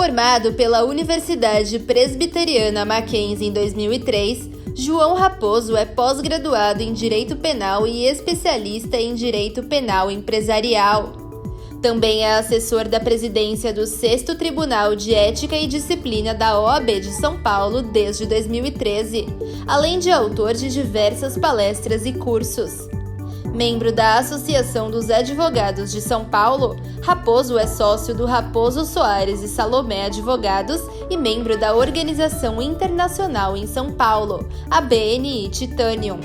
Formado pela Universidade Presbiteriana Mackenzie em 2003, João Raposo é pós-graduado em Direito Penal e especialista em Direito Penal Empresarial. Também é assessor da presidência do 6º Tribunal de Ética e Disciplina da OAB de São Paulo desde 2013, além de autor de diversas palestras e cursos. Membro da Associação dos Advogados de São Paulo, Raposo é sócio do Raposo Soares e Salomé Advogados e membro da Organização Internacional em São Paulo, a BNI Titanium.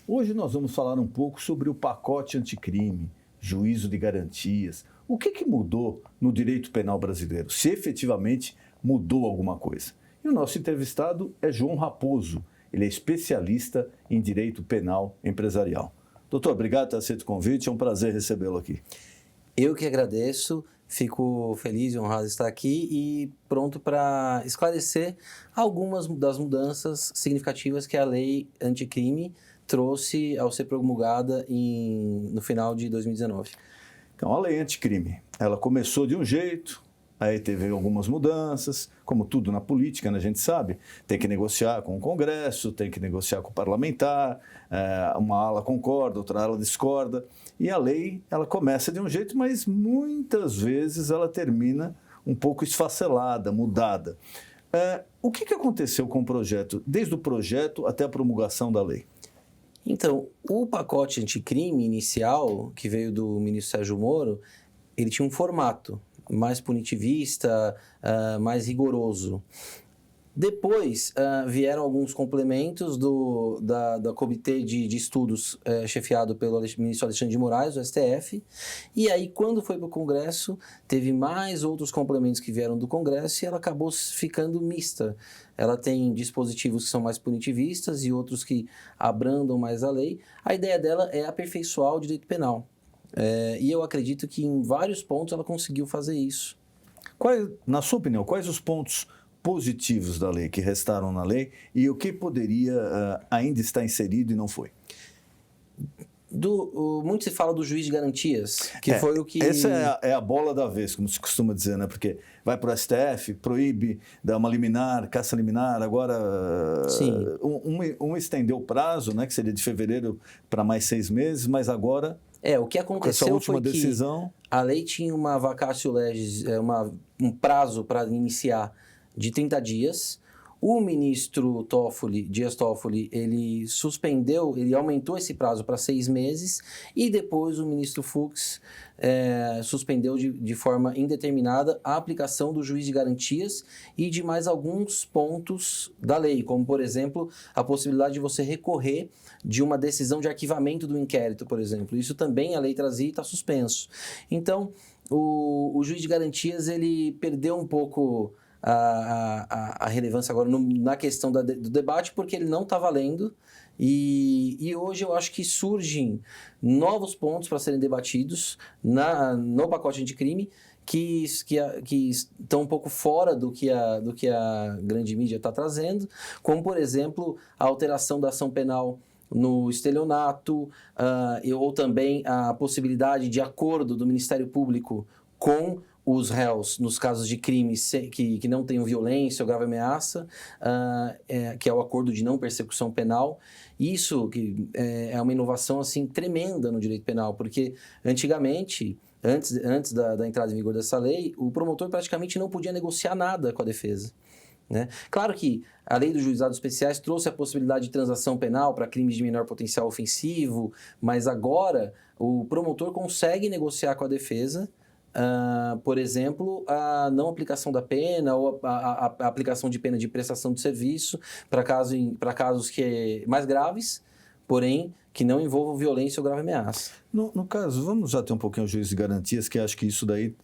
Hoje nós vamos falar um pouco sobre o pacote anticrime, juízo de garantias. O que mudou no direito penal brasileiro? Se efetivamente mudou alguma coisa. E o nosso entrevistado é João Raposo. Ele é especialista em direito penal empresarial. Doutor, obrigado por ter aceito o convite. É um prazer recebê-lo aqui. Eu que agradeço. Fico feliz e honrado de estar aqui e pronto para esclarecer algumas das mudanças significativas que a lei anticrime trouxe ao ser promulgada no final de 2019. Então, a lei anticrime, ela começou de um jeito, aí teve algumas mudanças, como tudo na política, né, a gente sabe, tem que negociar com o Congresso, tem que negociar com o parlamentar, uma ala concorda, outra ala discorda, e a lei, ela começa de um jeito, mas muitas vezes ela termina um pouco esfacelada, mudada. O que aconteceu com o projeto, desde o projeto até a promulgação da lei? Então, o pacote anticrime inicial, que veio do ministro Sérgio Moro, ele tinha um formato mais punitivista, mais rigoroso. Depois vieram alguns complementos da Comitê de Estudos chefiado pelo ministro Alexandre de Moraes, do STF, e aí quando foi para o Congresso, teve mais outros complementos que vieram do Congresso e ela acabou ficando mista. Ela tem dispositivos que são mais punitivistas e outros que abrandam mais a lei. A ideia dela é aperfeiçoar o direito penal. E eu acredito que em vários pontos ela conseguiu fazer isso. Na sua opinião, quais os pontos positivos da lei que restaram na lei e o que poderia ainda estar inserido e não foi? Muito se fala do juiz de garantias, que foi o que... Essa é a bola da vez, como se costuma dizer, né? Porque vai para o STF, proíbe, dá uma liminar, caça liminar, agora um estendeu o prazo, né? Que seria de fevereiro para mais 6 meses, mas agora... O que aconteceu foi que a lei tinha uma vacatio legis, um prazo para iniciar de 30 dias. O ministro Dias Toffoli, ele aumentou esse prazo para 6 meses e depois o ministro Fux suspendeu de forma indeterminada a aplicação do juiz de garantias e de mais alguns pontos da lei, como, por exemplo, a possibilidade de você recorrer de uma decisão de arquivamento do inquérito, por exemplo. Isso também a lei trazia e está suspenso. Então, o juiz de garantias ele perdeu um pouco a relevância agora na questão do debate, porque ele não está valendo e hoje eu acho que surgem novos pontos para serem debatidos no pacote anticrime que estão um pouco fora do que a grande mídia está trazendo, como, por exemplo, a alteração da ação penal no estelionato, ou também a possibilidade de acordo do Ministério Público com os réus nos casos de crimes que não tenham violência ou grave ameaça, que é o acordo de não persecução penal. Isso que é uma inovação assim, tremenda no direito penal, porque antigamente, antes da entrada em vigor dessa lei, o promotor praticamente não podia negociar nada com a defesa. Né? Claro que a lei dos juizados especiais trouxe a possibilidade de transação penal para crimes de menor potencial ofensivo, mas agora o promotor consegue negociar com a defesa, por exemplo, a não aplicação da pena ou a aplicação de pena de prestação de serviço para casos mais graves, porém que não envolvam violência ou grave ameaça. No caso, vamos já ter um pouquinho o juiz de garantias, que acho que isso daí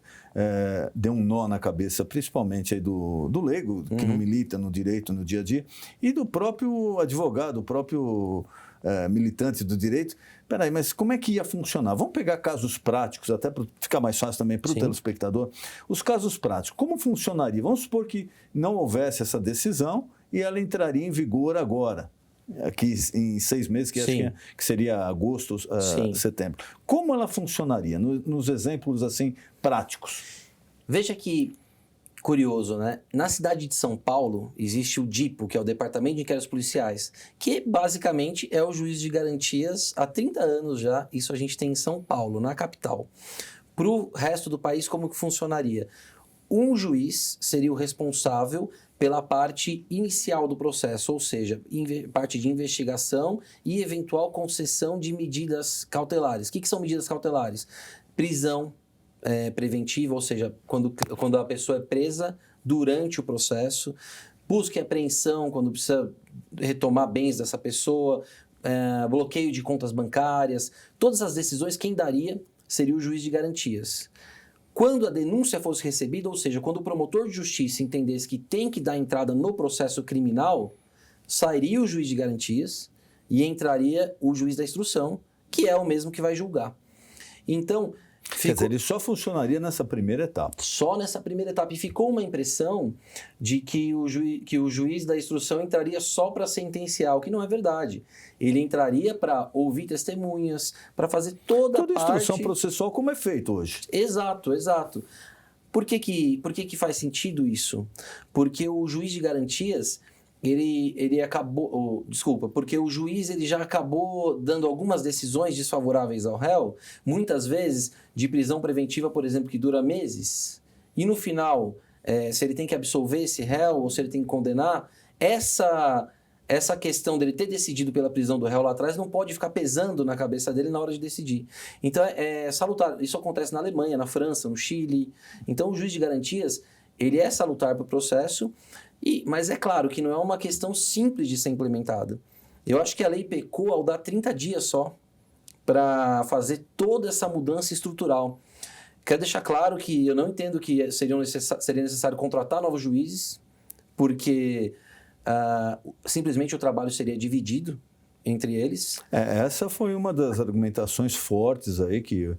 deu um nó na cabeça, principalmente aí do leigo, que não milita no direito no dia a dia, e do próprio advogado, o próprio militante do direito. Peraí, mas como é que ia funcionar? Vamos pegar casos práticos, até para ficar mais fácil também para o telespectador. Os casos práticos, como funcionaria? Vamos supor que não houvesse essa decisão e ela entraria em vigor agora. aqui em 6 meses, que acho que seria agosto, setembro. Como ela funcionaria nos exemplos assim práticos? Veja que curioso, né? Na cidade de São Paulo existe o DIPO, que é o Departamento de Inquéritos Policiais, que basicamente é o juiz de garantias há 30 anos já. Isso a gente tem em São Paulo, na capital. Para o resto do país, como que funcionaria? Um juiz seria o responsável pela parte inicial do processo, ou seja, parte de investigação e eventual concessão de medidas cautelares. O que são medidas cautelares? Prisão preventiva, ou seja, quando a pessoa é presa durante o processo, busca e apreensão, quando precisa retomar bens dessa pessoa, bloqueio de contas bancárias, todas as decisões quem daria seria o juiz de garantias. Quando a denúncia fosse recebida, ou seja, quando o promotor de justiça entendesse que tem que dar entrada no processo criminal, sairia o juiz de garantias e entraria o juiz da instrução, que é o mesmo que vai julgar. Então, quer dizer, ele só funcionaria nessa primeira etapa. Só nessa primeira etapa. E ficou uma impressão de que o juiz da instrução entraria só para sentenciar, o que não é verdade. Ele entraria para ouvir testemunhas, para fazer toda a instrução processual como é feito hoje. Exato. Por que faz sentido isso? Porque o juiz de garantias, ele acabou... porque o juiz ele já acabou dando algumas decisões desfavoráveis ao réu, muitas vezes de prisão preventiva, por exemplo, que dura meses. E no final, se ele tem que absolver esse réu ou se ele tem que condenar, essa questão dele ter decidido pela prisão do réu lá atrás não pode ficar pesando na cabeça dele na hora de decidir. Então, é salutar. Isso acontece na Alemanha, na França, no Chile. Então, o juiz de garantias, ele é salutar para o processo, mas é claro que não é uma questão simples de ser implementada. Eu acho que a lei pecou ao dar 30 dias só para fazer toda essa mudança estrutural. Quero deixar claro que eu não entendo que seria necessário contratar novos juízes, porque simplesmente o trabalho seria dividido entre eles. Essa foi uma das argumentações fortes aí que...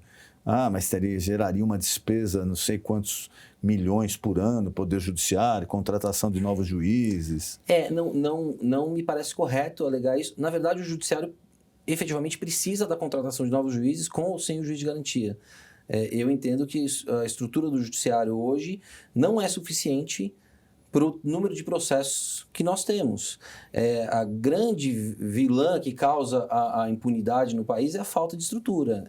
mas geraria uma despesa, não sei quantos milhões por ano, Poder Judiciário, contratação de novos juízes. Não me parece correto alegar isso. Na verdade, o Judiciário efetivamente precisa da contratação de novos juízes com ou sem o juiz de garantia. Eu entendo que a estrutura do Judiciário hoje não é suficiente para o número de processos que nós temos. A grande vilã que causa a impunidade no país é a falta de estrutura.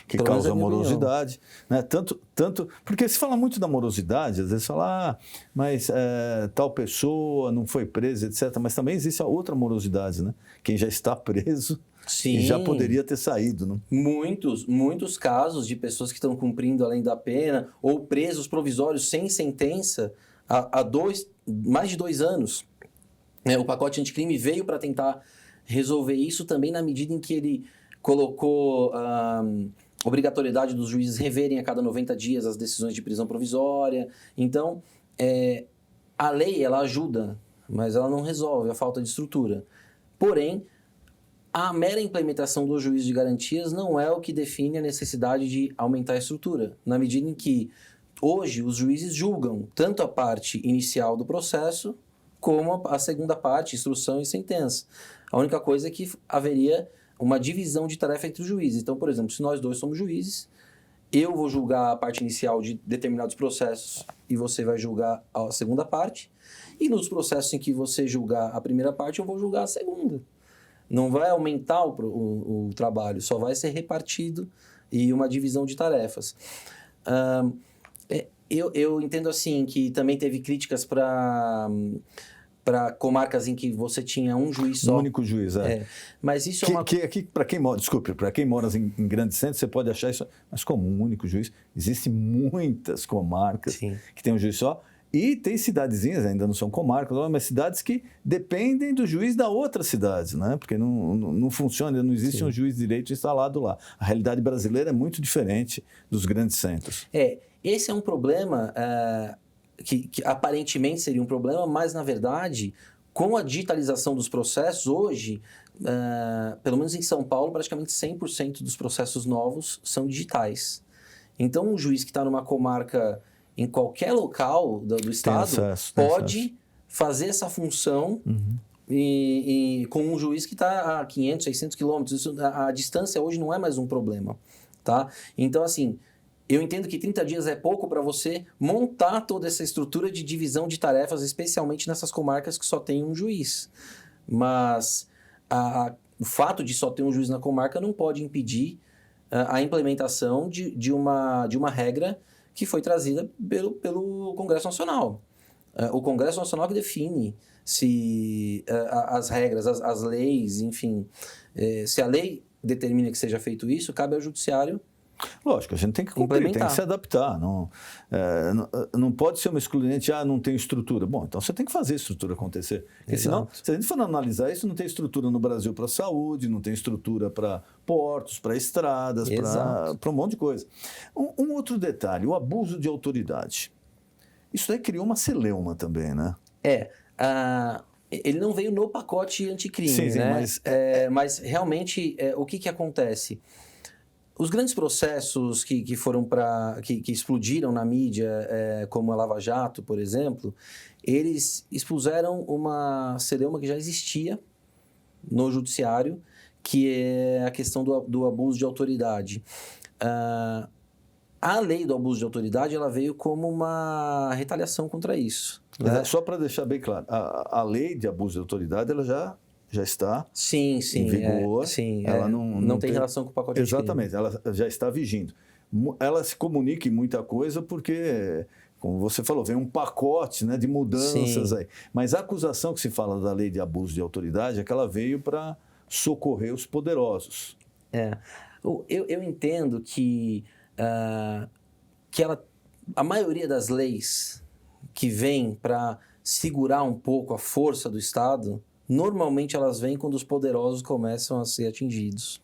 Que causa morosidade. Né? Tanto, porque se fala muito da morosidade, às vezes fala, mas tal pessoa não foi presa, etc. Mas também existe a outra morosidade, né? Quem já está preso e já poderia ter saído. Né? Muitos casos de pessoas que estão cumprindo além da pena ou presos provisórios sem sentença há mais de 2 anos. O pacote anticrime veio para tentar resolver isso também na medida em que ele colocou obrigatoriedade dos juízes reverem a cada 90 dias as decisões de prisão provisória. Então, a lei ela ajuda, mas ela não resolve a falta de estrutura. Porém, a mera implementação do juiz de garantias não é o que define a necessidade de aumentar a estrutura, na medida em que hoje os juízes julgam tanto a parte inicial do processo como a segunda parte, instrução e sentença. A única coisa é que haveria uma divisão de tarefa entre os juízes. Então, por exemplo, se nós dois somos juízes, eu vou julgar a parte inicial de determinados processos e você vai julgar a segunda parte, e nos processos em que você julgar a primeira parte, eu vou julgar a segunda. Não vai aumentar o trabalho, só vai ser repartido e uma divisão de tarefas. Eu entendo assim que também teve críticas para comarcas em que você tinha um juiz só. Um único juiz, Mas isso aqui, para quem mora em grandes centros, você pode achar isso, mas como um único juiz, existem muitas comarcas que tem um juiz só, e tem cidadezinhas, ainda não são comarcas, mas cidades que dependem do juiz da outra cidade, né? Porque não funciona, não existe um juiz de direito instalado lá. A realidade brasileira é muito diferente dos grandes centros. Esse é um problema que aparentemente seria um problema, mas, na verdade, com a digitalização dos processos, hoje, pelo menos em São Paulo, praticamente 100% dos processos novos são digitais. Então, um juiz que está numa comarca em qualquer local do estado pode fazer essa função e com um juiz que está a 500, 600 quilômetros. A distância hoje não é mais um problema, tá? Então, assim, eu entendo que 30 dias é pouco para você montar toda essa estrutura de divisão de tarefas, especialmente nessas comarcas que só tem um juiz. Mas o fato de só ter um juiz na comarca não pode impedir a implementação de uma regra que foi trazida pelo Congresso Nacional. O Congresso Nacional que define se as regras, as leis, enfim, se a lei determina que seja feito isso, cabe ao judiciário. Lógico, a gente tem que cumprir, tem que se adaptar. Não pode ser uma excludente, não tem estrutura. Bom, então você tem que fazer a estrutura acontecer. Porque senão, se a gente for analisar isso, não tem estrutura no Brasil para saúde, não tem estrutura para portos, para estradas, para um monte de coisa. Um outro detalhe, o abuso de autoridade. Isso aí criou uma celeuma também, né? Ele não veio no pacote anticrime, sim, né? Mas realmente, o que acontece? Os grandes processos que foram que explodiram na mídia, como a Lava Jato, por exemplo, eles expuseram uma celeuma que já existia no judiciário, que é a questão do abuso de autoridade. A lei do abuso de autoridade ela veio como uma retaliação contra isso. Né? Só para deixar bem claro, a lei de abuso de autoridade ela já está em vigor. Ela não tem relação com o pacote de crime. Exatamente, ela já está vigindo. Ela se comunica em muita coisa porque, como você falou, vem um pacote, né, de mudanças aí. Mas a acusação que se fala da lei de abuso de autoridade é que ela veio para socorrer os poderosos. Eu entendo que a maioria das leis que vem para segurar um pouco a força do Estado, normalmente elas vêm quando os poderosos começam a ser atingidos.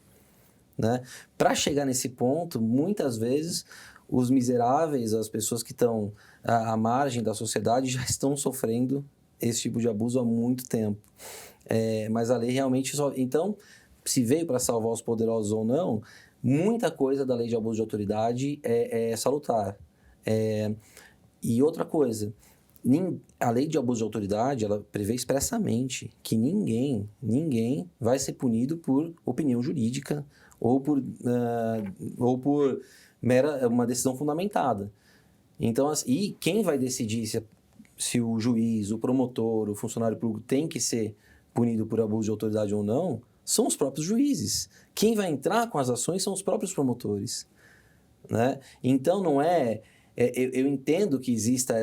Né? Para chegar nesse ponto, muitas vezes, os miseráveis, as pessoas que estão à margem da sociedade, já estão sofrendo esse tipo de abuso há muito tempo. Mas a lei realmente só... Então, se veio para salvar os poderosos ou não, muita coisa da lei de abuso de autoridade é salutar. E outra coisa, a lei de abuso de autoridade, ela prevê expressamente que ninguém vai ser punido por opinião jurídica ou por uma decisão fundamentada. Então, e quem vai decidir se o juiz, o promotor, o funcionário público tem que ser punido por abuso de autoridade ou não, são os próprios juízes. Quem vai entrar com as ações são os próprios promotores. Né? Então, não é... Eu entendo que exista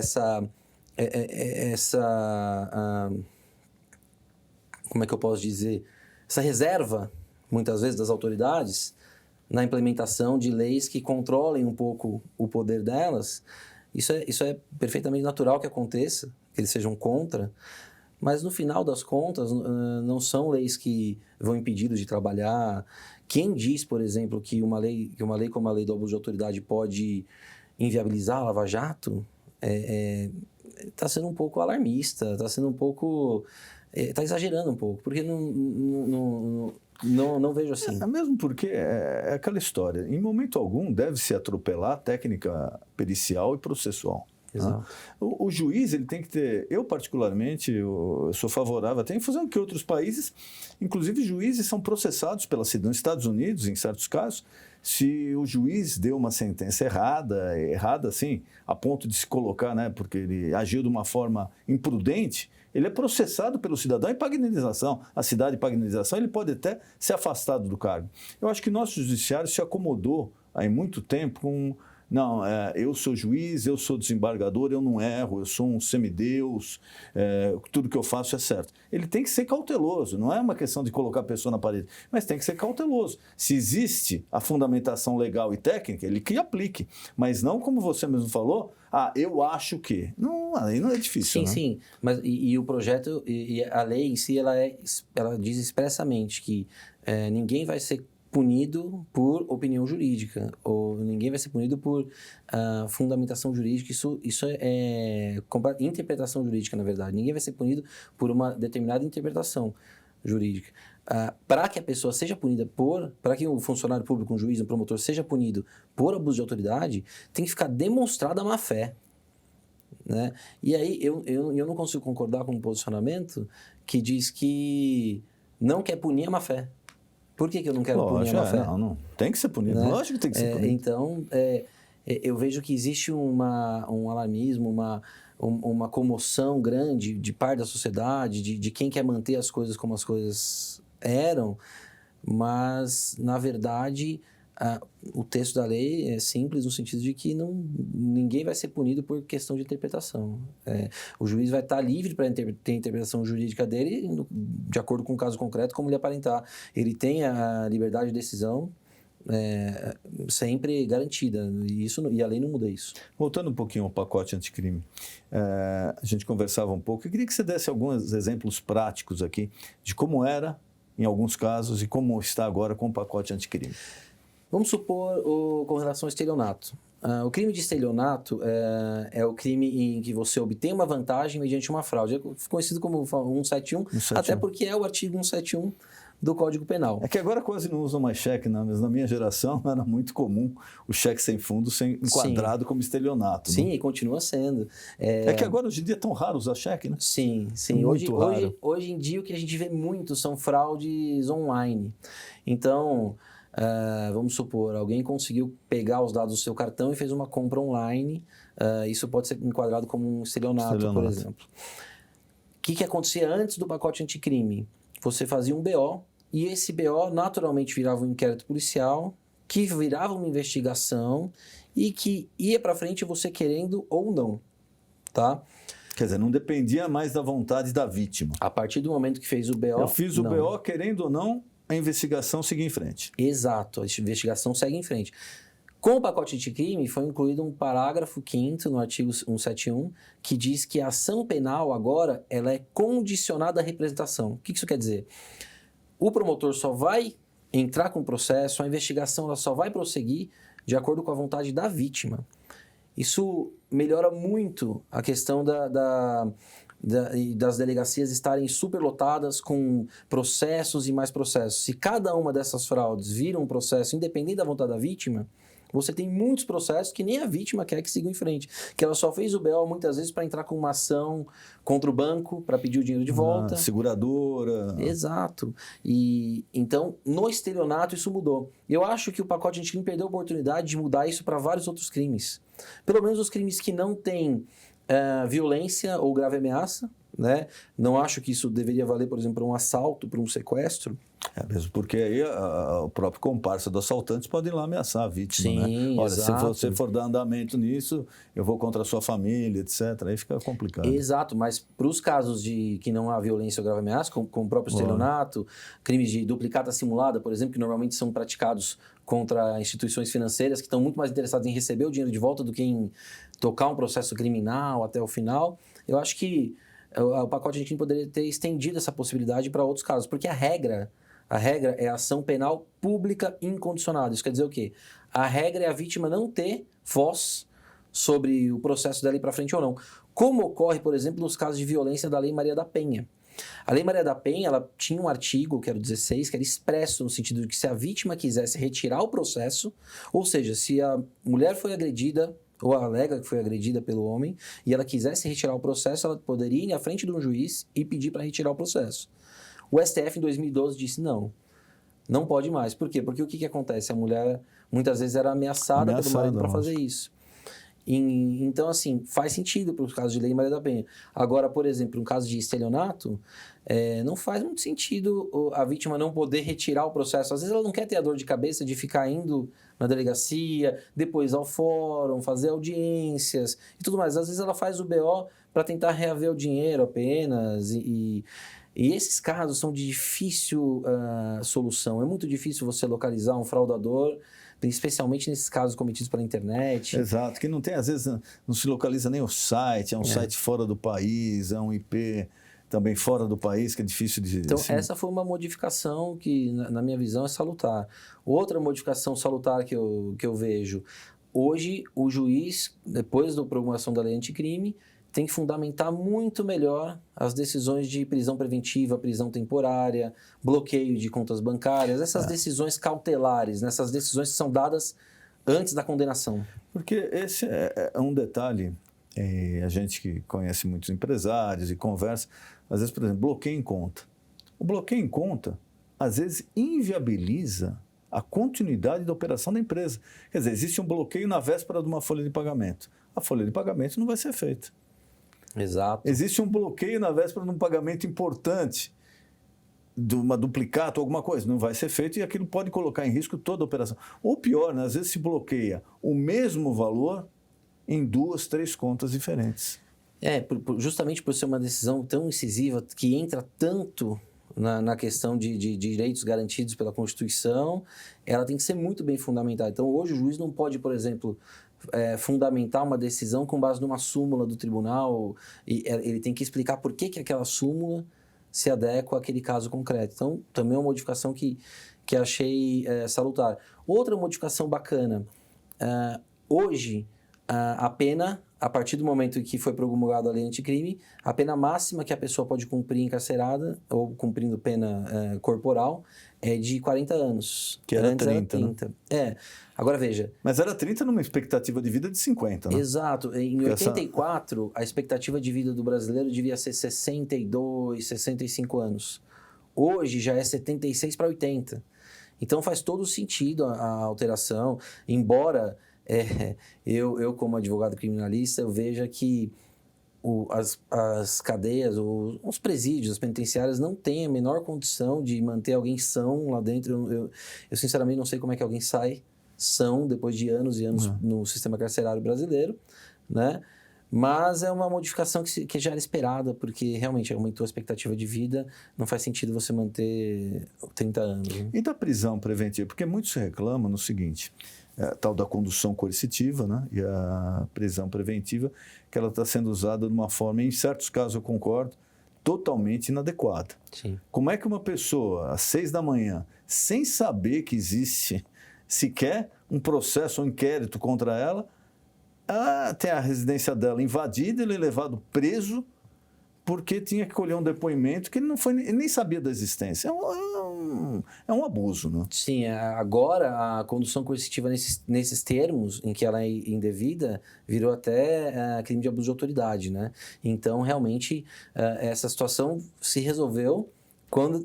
como é que eu posso dizer? Essa reserva, muitas vezes, das autoridades na implementação de leis que controlem um pouco o poder delas. Isso é perfeitamente natural que aconteça, que eles sejam contra, mas no final das contas não são leis que vão impedi-los de trabalhar. Quem diz, por exemplo, que uma lei como a lei do abuso de autoridade pode inviabilizar a Lava Jato, está sendo um pouco alarmista, está sendo um pouco... está exagerando um pouco, porque não vejo assim. Mesmo porque é aquela história, em momento algum deve-se atropelar a técnica pericial e processual. Exato. Né? O juiz ele tem que ter, eu particularmente, eu sou favorável até em fazendo que outros países, inclusive juízes são processados pela CID. Nos Estados Unidos, em certos casos, se o juiz deu uma sentença errada assim, a ponto de se colocar, né, porque ele agiu de uma forma imprudente, ele é processado pelo cidadão e paga indenização. A cidade paga indenização, ele pode até ser afastado do cargo. Eu acho que nosso judiciário se acomodou há muito tempo com... Não, eu sou juiz, eu sou desembargador, eu não erro, eu sou um semideus, tudo que eu faço é certo. Ele tem que ser cauteloso, não é uma questão de colocar a pessoa na parede, mas tem que ser cauteloso. Se existe a fundamentação legal e técnica, ele que aplique, mas não como você mesmo falou, eu acho que. Não, aí não é difícil, sim, né? Sim, mas e o projeto, e a lei em si, ela diz expressamente que ninguém vai ser punido por opinião jurídica, ou ninguém vai ser punido por fundamentação jurídica, isso é interpretação jurídica, na verdade. Ninguém vai ser punido por uma determinada interpretação jurídica. Para que a pessoa seja punida para que um funcionário público, um juiz, um promotor seja punido por abuso de autoridade, tem que ficar demonstrada a má-fé. né? E aí eu não consigo concordar com um posicionamento que diz que não quer punir a má-fé. Por que eu não quero punir a má-fé? Não. Tem que ser punido. Né? Lógico que tem que ser punido. Então, eu vejo que existe um alarmismo, uma comoção grande de parte da sociedade, de quem quer manter as coisas como as coisas eram, mas, na verdade, o texto da lei é simples no sentido de que ninguém vai ser punido por questão de interpretação. O juiz vai estar livre para ter a interpretação jurídica dele de acordo com o caso concreto, como ele aparentar. Ele tem a liberdade de decisão sempre garantida, e a lei não muda isso. Voltando um pouquinho ao pacote anticrime, a gente conversava um pouco, eu queria que você desse alguns exemplos práticos aqui de como era em alguns casos e como está agora com o pacote anticrime. Vamos supor com relação ao estelionato. O crime de estelionato é o crime em que você obtém uma vantagem mediante uma fraude. É conhecido como 171, até porque é o artigo 171 do Código Penal. É que agora quase não usam mais cheque, mas na minha geração era muito comum o cheque sem fundo ser enquadrado como estelionato. Sim, né? E continua sendo. É que agora hoje em dia é tão raro usar cheque, né? Sim. Hoje em dia o que a gente vê muito são fraudes online. Então, vamos supor, alguém conseguiu pegar os dados do seu cartão e fez uma compra online. Isso pode ser enquadrado como um estelionato, por exemplo. O que acontecia antes do pacote anticrime? Você fazia um BO, e esse BO naturalmente virava um inquérito policial, que virava uma investigação e que ia para frente você querendo ou não, tá? Quer dizer, não dependia mais da vontade da vítima. A partir do momento que fez o BO... Eu fiz o BO, querendo ou não, a investigação seguia em frente. Exato, a investigação segue em frente. Com o pacote anticrime, foi incluído um parágrafo 5º no artigo 171, que diz que a ação penal agora ela é condicionada à representação. O que isso quer dizer? O promotor só vai entrar com o processo, a investigação ela só vai prosseguir de acordo com a vontade da vítima. Isso melhora muito a questão das delegacias estarem superlotadas com processos e mais processos. Se cada uma dessas fraudes vira um processo independente da vontade da vítima, você tem muitos processos que nem a vítima quer que sigam em frente. Que ela só fez o BO muitas vezes para entrar com uma ação contra o banco, para pedir o dinheiro de volta. Seguradora. Exato. E então, no estelionato, isso mudou. Eu acho que o pacote anticrime perdeu a oportunidade de mudar isso para vários outros crimes. Pelo menos os crimes que não têm violência ou grave ameaça, né? Não acho que isso deveria valer, por exemplo, para um assalto, para um sequestro. Mesmo porque aí o próprio comparsa do assaltante pode ir lá ameaçar a vítima, Sim, né? Olha, exato. se você for dar andamento nisso, eu vou contra a sua família, etc. Aí fica complicado. Exato, mas para os casos de que não há violência ou grave ameaça, como o próprio estelionato, crimes de duplicata simulada, por exemplo, que normalmente são praticados contra instituições financeiras que estão muito mais interessadas em receber o dinheiro de volta do que em tocar um processo criminal até o final, eu acho que o pacote anticrime poderia ter estendido essa possibilidade para outros casos, porque a regra é a ação penal pública incondicionada. Isso quer dizer o quê? A regra é a vítima não ter voz sobre o processo dela ir para frente ou não. Como ocorre, por exemplo, nos casos de violência da Lei Maria da Penha. A Lei Maria da Penha ela tinha um artigo, que era o 16, que era expresso no sentido de que se a vítima quisesse retirar o processo, ou seja, se a mulher foi agredida ou alega que foi agredida pelo homem, e ela quisesse retirar o processo, ela poderia ir à frente de um juiz e pedir para retirar o processo. O STF, em 2012, disse não pode mais. Por quê? Porque o que acontece? A mulher, muitas vezes, era ameaçada pelo marido para fazer isso. Então, assim, faz sentido para os casos de Lei Maria da Penha. Agora, por exemplo, um caso de estelionato, não faz muito sentido a vítima não poder retirar o processo. Às vezes ela não quer ter a dor de cabeça de ficar indo na delegacia, depois ao fórum, fazer audiências e tudo mais. Às vezes ela faz o BO para tentar reaver o dinheiro apenas e esses casos são de difícil solução. É muito difícil você localizar um fraudador, especialmente nesses casos cometidos pela internet. Exato, que não tem, às vezes, não se localiza nem o site, é um site fora do país, é um IP também fora do país, que é difícil de... Então, essa foi uma modificação que, na minha visão, é salutar. Outra modificação salutar que eu vejo, hoje o juiz, depois da promulgação da lei anticrime, tem que fundamentar muito melhor as decisões de prisão preventiva, prisão temporária, bloqueio de contas bancárias, essas decisões cautelares, né? Essas decisões que são dadas antes da condenação. Porque esse é um detalhe a gente que conhece muitos empresários e conversa, às vezes, por exemplo, bloqueio em conta. O bloqueio em conta, às vezes, inviabiliza a continuidade da operação da empresa. Quer dizer, existe um bloqueio na véspera de uma folha de pagamento. A folha de pagamento não vai ser feita. Exato. Existe um bloqueio na véspera de um pagamento importante, de uma duplicata ou alguma coisa, não vai ser feito e aquilo pode colocar em risco toda a operação. Ou pior, né? Às vezes se bloqueia o mesmo valor em 2, 3 contas diferentes. Justamente por ser uma decisão tão incisiva, que entra tanto na questão de direitos garantidos pela Constituição, ela tem que ser muito bem fundamentada. Então, hoje o juiz não pode, por exemplo, fundamentar uma decisão com base numa súmula do tribunal, e ele tem que explicar por que aquela súmula se adequa àquele caso concreto. Então, também é uma modificação que achei salutar. Outra modificação bacana, hoje, a pena, a partir do momento em que foi promulgada a lei anticrime, a pena máxima que a pessoa pode cumprir encarcerada, ou cumprindo pena corporal, é de 40 anos. Que era 30, né? Agora veja... Mas era 30 numa expectativa de vida de 50, né? Exato. Em 84, a expectativa de vida do brasileiro devia ser 62, 65 anos. Hoje já é 76 para 80. Então faz todo sentido a alteração, embora... eu, como advogado criminalista, eu vejo que as cadeias, os presídios, as penitenciárias não têm a menor condição de manter alguém são lá dentro. Eu sinceramente não sei como é que alguém sai são depois de anos e anos no sistema carcerário brasileiro, né? Mas é uma modificação que já era esperada, porque realmente aumentou a expectativa de vida, não faz sentido você manter 30 anos. Né? E da prisão preventiva? Porque muitos reclamam no seguinte... tal da condução coercitiva, né? E a prisão preventiva, que ela está sendo usada de uma forma, em certos casos eu concordo, totalmente inadequada. Sim. Como é que uma pessoa, às 6 da manhã, sem saber que existe sequer um processo, um inquérito contra ela, tem a residência dela invadida, ele é levado preso porque tinha que colher um depoimento que ele ele nem sabia da existência. É um abuso, né? Sim, agora a condução coercitiva nesses termos, em que ela é indevida, virou até crime de abuso de autoridade, né? Então, realmente, essa situação se resolveu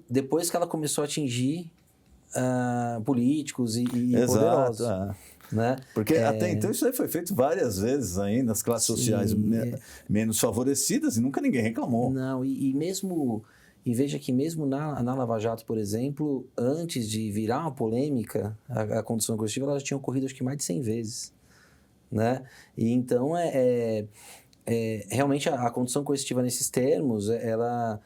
depois que ela começou a atingir políticos e poderosos. Né? Porque até então isso aí foi feito várias vezes aí nas classes sociais menos favorecidas e nunca ninguém reclamou. Não, e veja que mesmo na Lava Jato, por exemplo, antes de virar uma polêmica, a condução coercitiva, ela já tinha ocorrido acho que mais de 100 vezes. Né? E então, realmente a condução coercitiva nesses termos, ela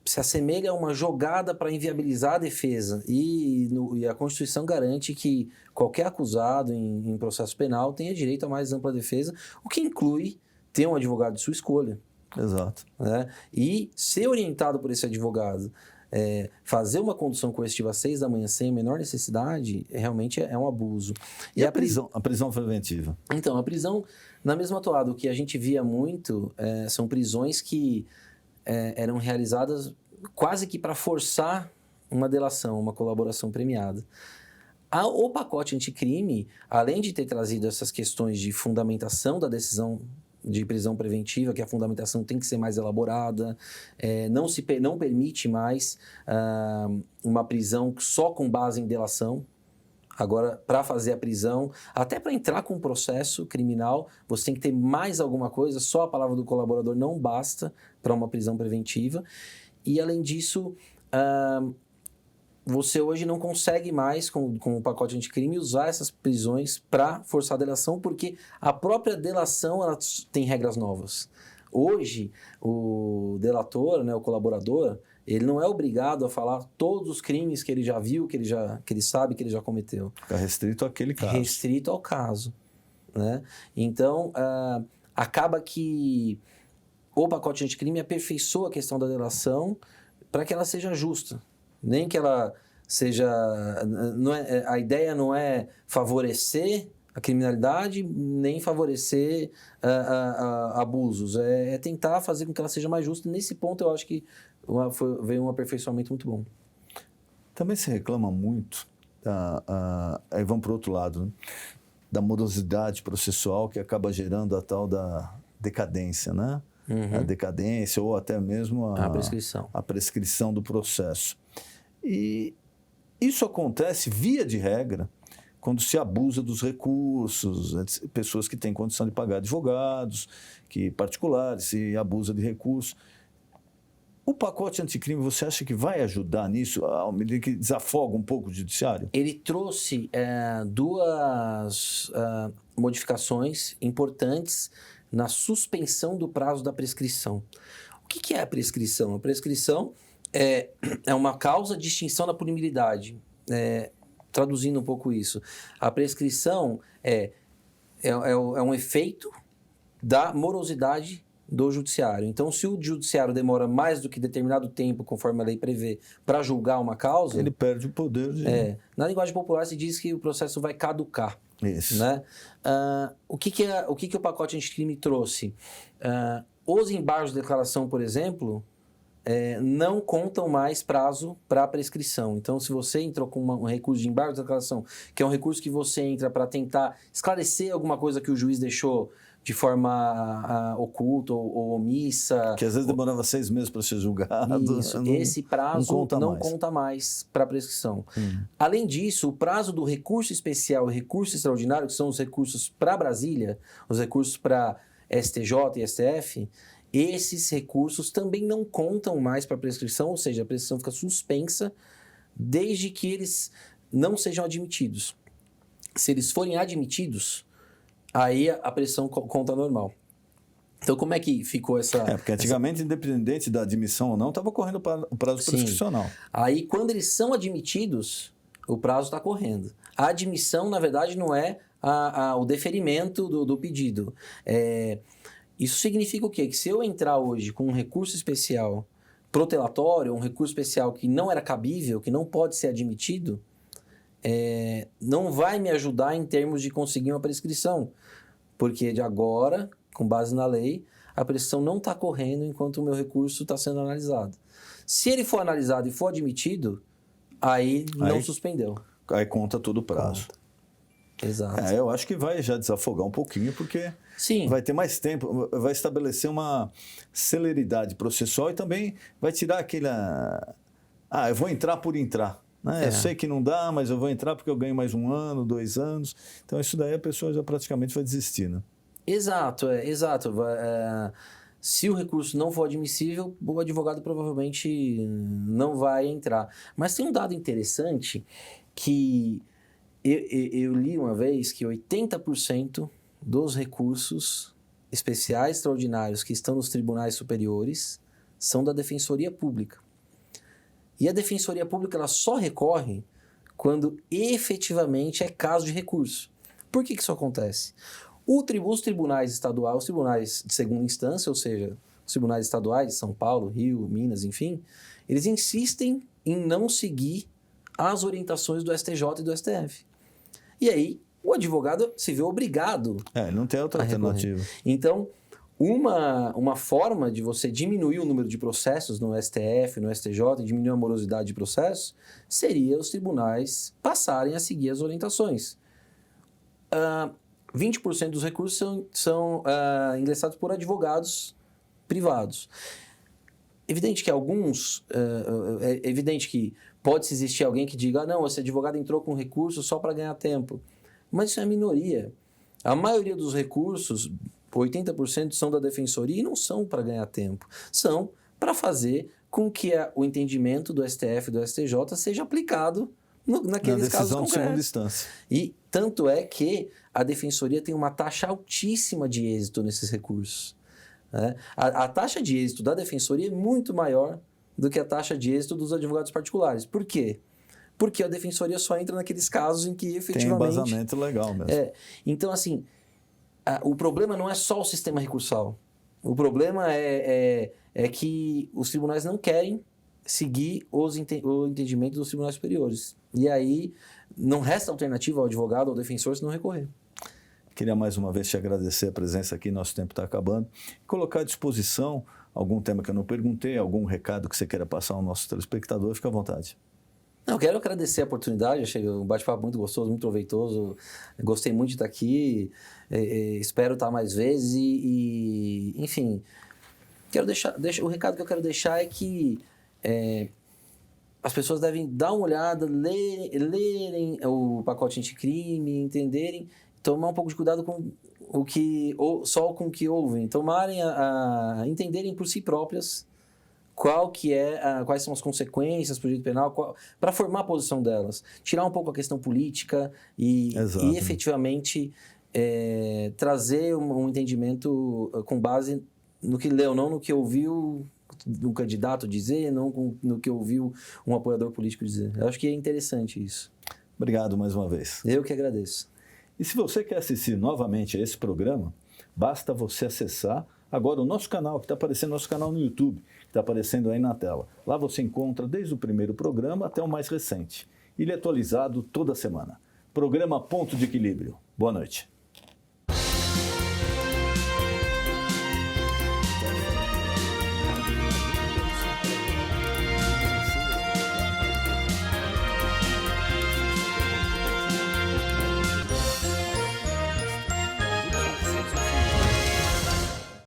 se assemelha a uma jogada para inviabilizar a defesa. E a Constituição garante que qualquer acusado em processo penal tenha direito a mais ampla defesa, o que inclui ter um advogado de sua escolha. Exato. Né? E ser orientado por esse advogado, fazer uma condução coercitiva às 6 da manhã sem a menor necessidade, realmente é um abuso. E a prisão preventiva? Então, a prisão, na mesma toada, o que a gente via muito são prisões que eram realizadas quase que para forçar uma delação, uma colaboração premiada. O pacote anticrime, além de ter trazido essas questões de fundamentação da decisão de prisão preventiva, que a fundamentação tem que ser mais elaborada, não permite mais uma prisão só com base em delação. Agora, para fazer a prisão, até para entrar com um processo criminal, você tem que ter mais alguma coisa, só a palavra do colaborador não basta para uma prisão preventiva. E, além disso, você hoje não consegue mais, com o pacote anticrime, usar essas prisões para forçar a delação, porque a própria delação ela tem regras novas. Hoje, o delator, né, o colaborador, ele não é obrigado a falar todos os crimes que ele já viu, que ele sabe que ele já cometeu. Fica restrito àquele caso. Restrito ao caso. Né? Então, acaba que o pacote anticrime aperfeiçoa a questão da delação para que ela seja justa. Nem que ela seja... a ideia não é favorecer a criminalidade, nem favorecer abusos. É tentar fazer com que ela seja mais justa. Nesse ponto, eu acho que veio um aperfeiçoamento muito bom. Também se reclama muito, aí vamos para o outro lado, né? da morosidade processual que acaba gerando a tal da decadência, né? A decadência ou até mesmo a prescrição do processo. E isso acontece, via de regra, quando se abusa dos recursos, pessoas que têm condição de pagar advogados, que particulares, se abusa de recursos. O pacote anticrime, você acha que vai ajudar nisso, à medida que desafoga um pouco o judiciário? Ele trouxe duas modificações importantes na suspensão do prazo da prescrição. O que é a prescrição? A prescrição é uma causa de extinção da punibilidade. Traduzindo um pouco isso, a prescrição é um efeito da morosidade do judiciário. Então, se o judiciário demora mais do que determinado tempo, conforme a lei prevê, para julgar uma causa... Ele perde o poder de... Na linguagem popular se diz que o processo vai caducar. Isso. Né? O que o pacote anticrime trouxe? Os embargos de declaração, por exemplo, não contam mais prazo para prescrição. Então, se você entrou com um recurso de embargo de declaração, que é um recurso que você entra para tentar esclarecer alguma coisa que o juiz deixou de forma oculta ou omissa... Que às vezes demorava 6 meses para ser julgado. Esse prazo não conta mais para prescrição. Além disso, o prazo do recurso especial e recurso extraordinário, que são os recursos para Brasília, os recursos para STJ e STF, esses recursos também não contam mais para prescrição, ou seja, a prescrição fica suspensa desde que eles não sejam admitidos. Se eles forem admitidos, aí a prescrição conta normal. Então, como é que ficou essa... Porque antigamente, independente da admissão ou não, estava correndo o prazo prescricional. Aí, quando eles são admitidos, o prazo está correndo. A admissão, na verdade, não é o deferimento do pedido. Isso significa o quê? Que se eu entrar hoje com um recurso especial protelatório, um recurso especial que não era cabível, que não pode ser admitido, não vai me ajudar em termos de conseguir uma prescrição. Porque de agora, com base na lei, a prescrição não está correndo enquanto o meu recurso está sendo analisado. Se ele for analisado e for admitido, aí não suspendeu. Aí conta todo o prazo. Conta. Exato. Eu acho que vai já desafogar um pouquinho, porque vai ter mais tempo, vai estabelecer uma celeridade processual e também vai tirar aquela... eu vou entrar por entrar. Né? Eu sei que não dá, mas eu vou entrar porque eu ganho mais 1 ano, 2 anos. Então, isso daí a pessoa já praticamente vai desistir, né? Exato. Se o recurso não for admissível, o advogado provavelmente não vai entrar. Mas tem um dado interessante que eu li uma vez que 80% dos recursos especiais extraordinários que estão nos tribunais superiores são da Defensoria Pública. E a Defensoria Pública ela só recorre quando efetivamente é caso de recurso. Por que isso acontece? Os tribunais estaduais, os tribunais de segunda instância, ou seja, os tribunais estaduais de São Paulo, Rio, Minas, enfim, eles insistem em não seguir as orientações do STJ e do STF. E aí, o advogado se vê obrigado. Não tem outra alternativa. Então, uma forma de você diminuir o número de processos no STF, no STJ, e diminuir a morosidade de processos, seria os tribunais passarem a seguir as orientações. 20% dos recursos são ingressados por advogados privados. Evidente que evidente que pode-se existir alguém que diga, não, esse advogado entrou com recurso só para ganhar tempo. Mas isso é a minoria. A maioria dos recursos, 80% são da defensoria e não são para ganhar tempo. São para fazer com que o entendimento do STF e do STJ seja aplicado naqueles casos concretos. De segunda instância. E tanto é que a defensoria tem uma taxa altíssima de êxito nesses recursos. Né? A taxa de êxito da defensoria é muito maior do que a taxa de êxito dos advogados particulares. Por quê? Porque a defensoria só entra naqueles casos em que efetivamente... Tem embasamento legal mesmo. Então, assim, o problema não é só o sistema recursal. O problema é que os tribunais não querem seguir o entendimento dos tribunais superiores. E aí não resta alternativa ao advogado ou ao defensor se não recorrer. Queria mais uma vez te agradecer a presença aqui, nosso tempo está acabando. Colocar à disposição algum tema que eu não perguntei, algum recado que você queira passar ao nosso telespectador, fica à vontade. Eu quero agradecer a oportunidade, achei um bate-papo muito gostoso, muito proveitoso, gostei muito de estar aqui, espero estar mais vezes enfim, quero o recado que eu quero deixar é que as pessoas devem dar uma olhada, lerem o pacote anticrime, entenderem, tomar um pouco de cuidado com só com o que ouvem, entenderem por si próprias quais são as consequências para o direito penal, para formar a posição delas, tirar um pouco a questão política e efetivamente trazer um entendimento com base no que leu, não no que ouviu um candidato dizer, não no que ouviu um apoiador político dizer. Eu acho que é interessante isso. Obrigado mais uma vez. Eu que agradeço. E se você quer assistir novamente a esse programa, basta você acessar agora o nosso canal, que está aparecendo, nosso canal no YouTube, que está aparecendo aí na tela. Lá você encontra desde o primeiro programa até o mais recente. Ele é atualizado toda semana. Programa Ponto de Equilíbrio. Boa noite.